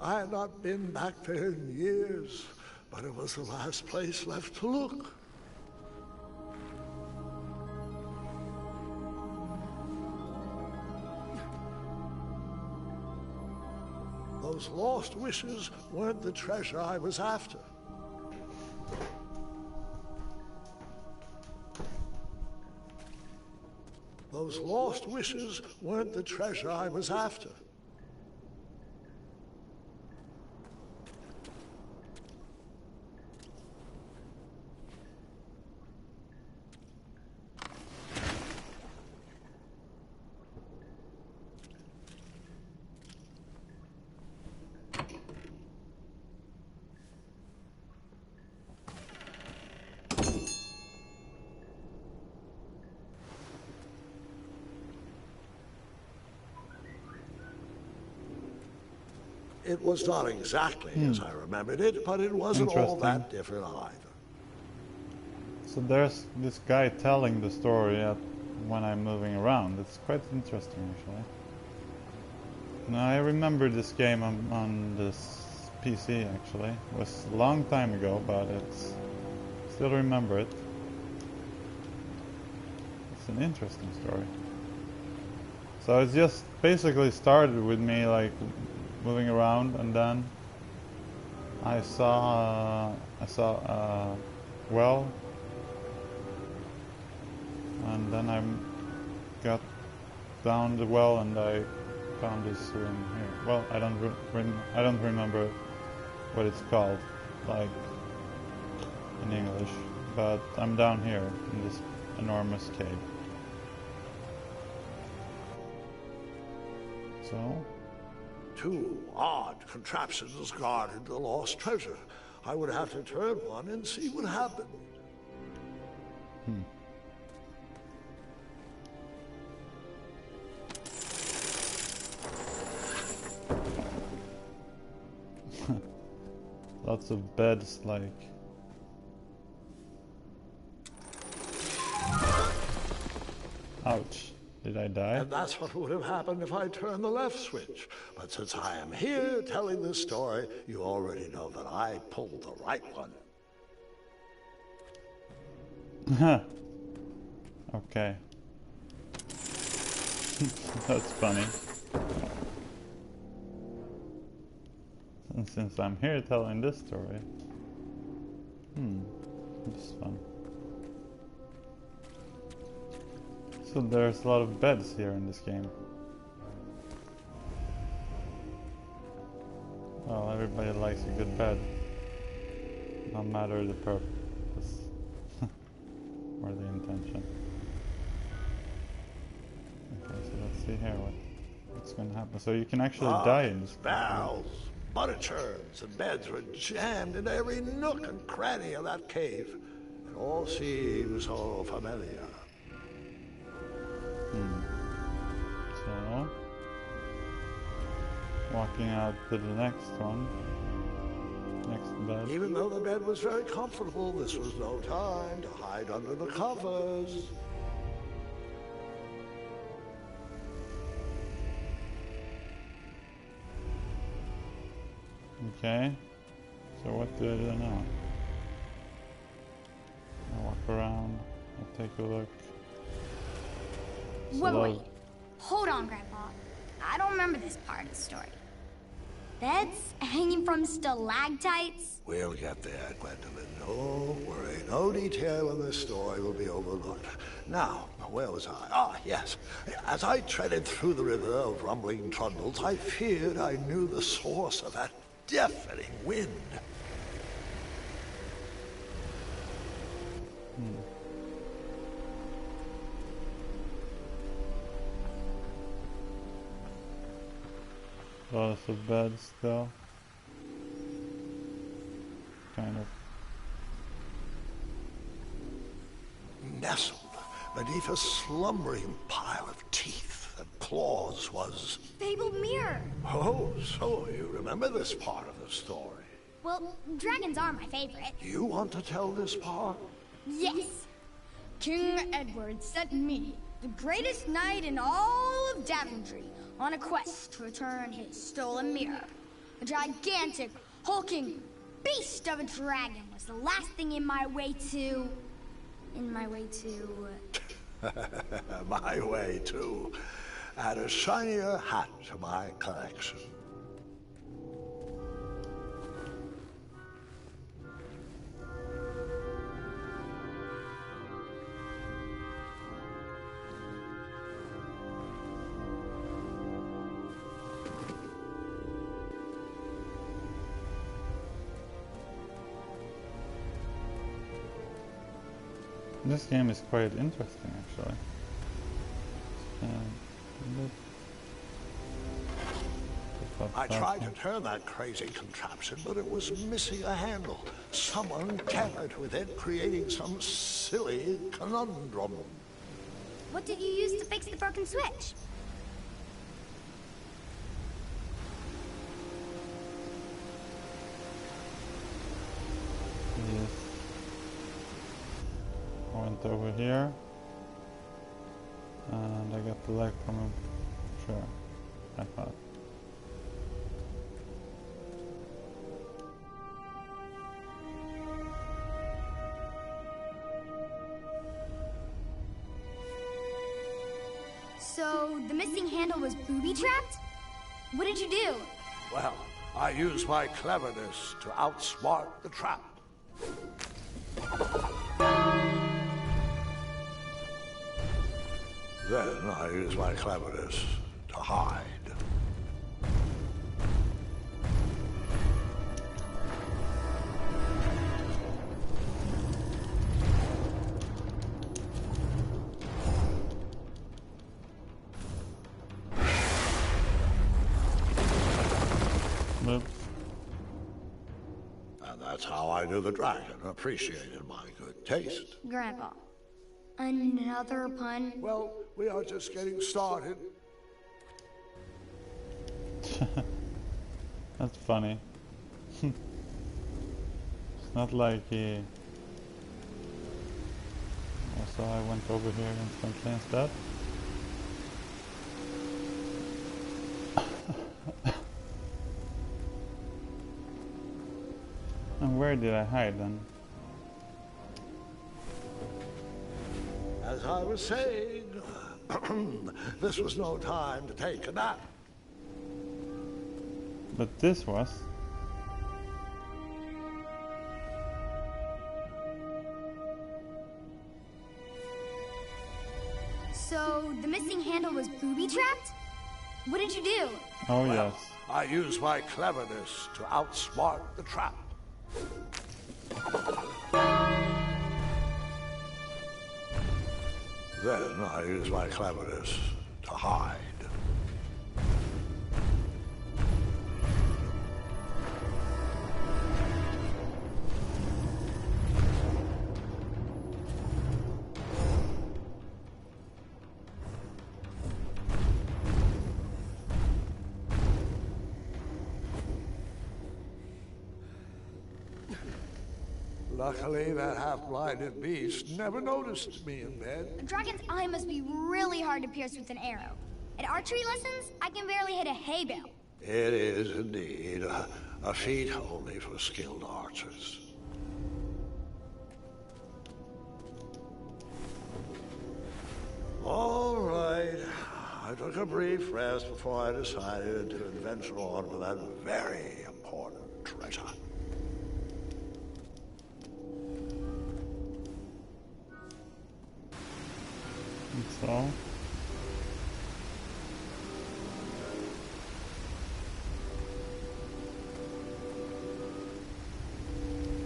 I had not been back there in years, but it was the last place left to look. Those lost wishes weren't the treasure I was after. Those lost wishes weren't the treasure I was after. It was not exactly as I remembered it, but it wasn't all that different either. So there's this guy telling the story when I'm moving around. It's quite interesting, actually. Now, I remember this game on this PC, actually. It was a long time ago, but it's still remember it. It's an interesting story. So it's just basically started with me like moving around, and then I saw a well, and then I got down the well and I found this room here. Well, I don't remember what it's called, like in English, but I'm down here in this enormous cave. So. Two odd contraptions guarded the lost treasure. I would have to turn one and see what happened. Lots of beds, like. Ouch. Did I die? And that's what would have happened if I turned the left switch. But since I am here telling this story, you already know that I pulled the right one. Okay. That's funny. And since I'm here telling this story, it's fun. So there's a lot of beds here in this game. Well, everybody likes a good bed. No matter the purpose or the intention. Okay, so let's see here what's gonna happen. So you can actually die in this game. Barrels, butter churns, and beds were jammed into every nook and cranny of that cave. It all seems so familiar. So, walking out to the next one, next bed. Even though the bed was very comfortable, this was no time to hide under the covers. Okay, so what do I do now? I walk around, I take a look. Wait. Hold on, Grandpa. I don't remember this part of the story. Beds hanging from stalactites? We'll get there, Gwendolyn. Don't worry. No detail in this story will be overlooked. Now, where was I? Ah, yes. As I treaded through the river of rumbling trundles, I feared I knew the source of that deafening wind. Lots of beds still. Kind of. Nestled beneath a slumbering pile of teeth and claws was... Fabled mirror. Oh, so you remember this part of the story. Well, dragons are my favorite. You want to tell this part? Yes. King Edward sent me, the greatest knight in all of Daventry, on a quest to return his stolen mirror. A gigantic, hulking beast of a dragon was the last thing in my way to... My way too. Add a shinier hat to my collection. This game is quite interesting, actually. I tried to turn that crazy contraption, but it was missing a handle. Someone tampered with it, creating some silly conundrum. What did you use to fix the broken switch? Yes. I went over here, and I got the leg from him. Sure, I thought. So, the missing handle was booby-trapped? What did you do? Well, I used my cleverness to outsmart the trap. Then I used my cleverness to hide. Oops. And that's how I knew the dragon appreciated my good taste. Grandpa, another pun? Well, we are just getting started. That's funny. It's not like he... Also, I went over here instantly instead. And where did I hide then? As I was saying, this was no time to take a nap. But this was. So, the missing handle was booby-trapped? What did you do? Oh, Well, yes. I used my cleverness to outsmart the trap. Then I used my cleverness to hide. Luckily, that half-blinded beast never noticed me in bed. A dragon's eye must be really hard to pierce with an arrow. At archery lessons, I can barely hit a hay bale. It is indeed a feat only for skilled archers. All right. I took a brief rest before I decided to adventure on with that very important treasure. That's all.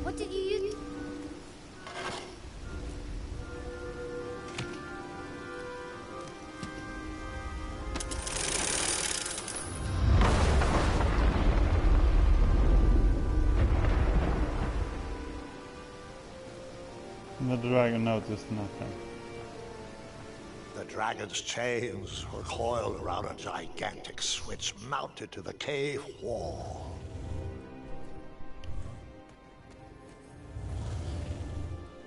What did you use? The dragon noticed nothing. The dragon's chains were coiled around a gigantic switch mounted to the cave wall.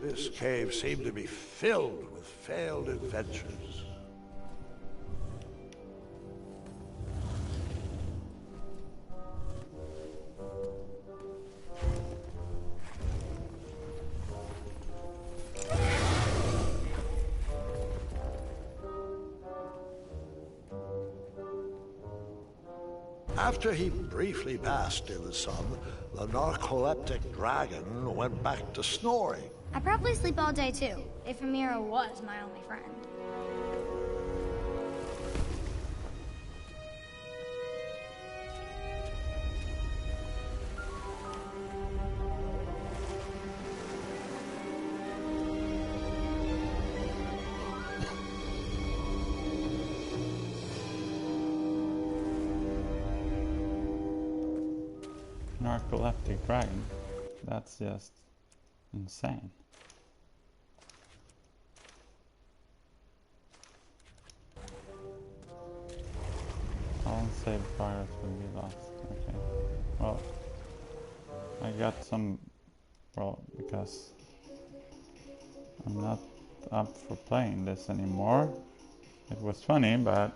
This cave seemed to be filled with failed adventures. After he briefly basked in the sun, the narcoleptic dragon went back to snoring. I probably sleep all day too, if Amira was my only friend. Narcoleptic dragon. That's just insane. All unsaved progress will be lost. Okay. Well, I got some. Well, because I'm not up for playing this anymore. It was funny, but